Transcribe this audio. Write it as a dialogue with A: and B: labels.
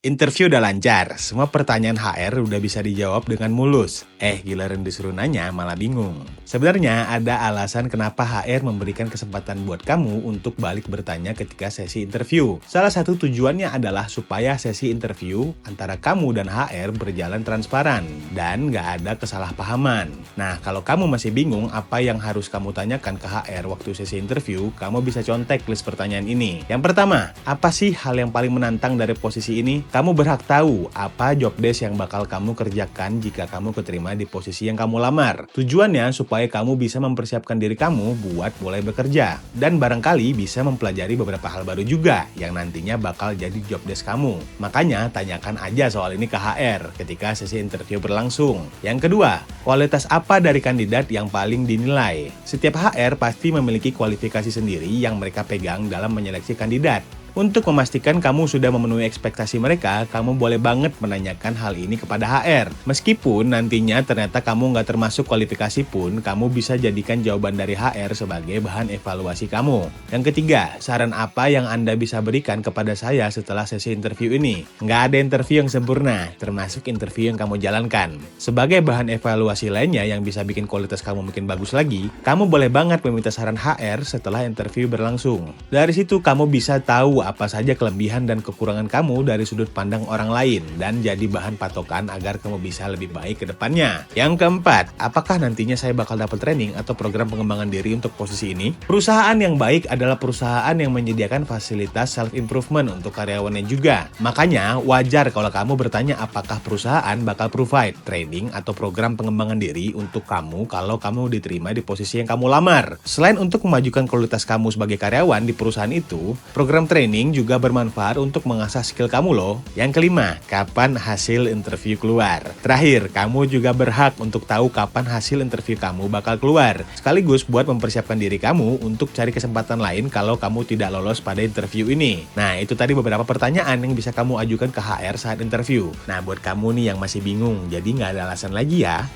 A: Interview udah lancar, semua pertanyaan HR udah bisa dijawab dengan mulus. Giliran disuruh nanya malah bingung. Sebenarnya ada alasan kenapa HR memberikan kesempatan buat kamu untuk balik bertanya ketika sesi interview. Salah satu tujuannya adalah supaya sesi interview antara kamu dan HR berjalan transparan dan nggak ada kesalahpahaman. Nah, kalau kamu masih bingung apa yang harus kamu tanyakan ke HR waktu sesi interview, kamu bisa contek list pertanyaan ini. Yang pertama, apa sih hal yang paling menantang dari posisi ini? Kamu berhak tahu apa job desk yang bakal kamu kerjakan jika kamu keterima di posisi yang kamu lamar. Tujuannya supaya kamu bisa mempersiapkan diri kamu buat mulai bekerja. Dan barangkali bisa mempelajari beberapa hal baru juga yang nantinya bakal jadi job desk kamu. Makanya tanyakan aja soal ini ke HR ketika sesi interview berlangsung. Yang kedua, kualitas apa dari kandidat yang paling dinilai? Setiap HR pasti memiliki kualifikasi sendiri yang mereka pegang dalam menyeleksi kandidat. Untuk memastikan kamu sudah memenuhi ekspektasi mereka, kamu boleh banget menanyakan hal ini kepada HR. Meskipun nantinya ternyata kamu nggak termasuk kualifikasi pun, kamu bisa jadikan jawaban dari HR sebagai bahan evaluasi kamu. Yang ketiga, saran apa yang Anda bisa berikan kepada saya setelah sesi interview ini? Nggak ada interview yang sempurna, termasuk interview yang kamu jalankan. Sebagai bahan evaluasi lainnya yang bisa bikin kualitas kamu makin bagus lagi, kamu boleh banget meminta saran HR setelah interview berlangsung. Dari situ kamu bisa tahu apa saja kelebihan dan kekurangan kamu dari sudut pandang orang lain dan jadi bahan patokan agar kamu bisa lebih baik ke depannya. Yang keempat, apakah nantinya saya bakal dapat training atau program pengembangan diri untuk posisi ini? Perusahaan yang baik adalah perusahaan yang menyediakan fasilitas self-improvement untuk karyawannya juga. Makanya wajar kalau kamu bertanya apakah perusahaan bakal provide training atau program pengembangan diri untuk kamu kalau kamu diterima di posisi yang kamu lamar. Selain untuk memajukan kualitas kamu sebagai karyawan di perusahaan itu, program training juga bermanfaat untuk mengasah skill kamu loh. Yang kelima, kapan hasil interview keluar? Terakhir, kamu juga berhak untuk tahu kapan hasil interview kamu bakal keluar. Sekaligus buat mempersiapkan diri kamu untuk cari kesempatan lain kalau kamu tidak lolos pada interview ini. Nah, itu tadi beberapa pertanyaan yang bisa kamu ajukan ke HR saat interview. Nah, buat kamu nih yang masih bingung, jadi nggak ada alasan lagi ya.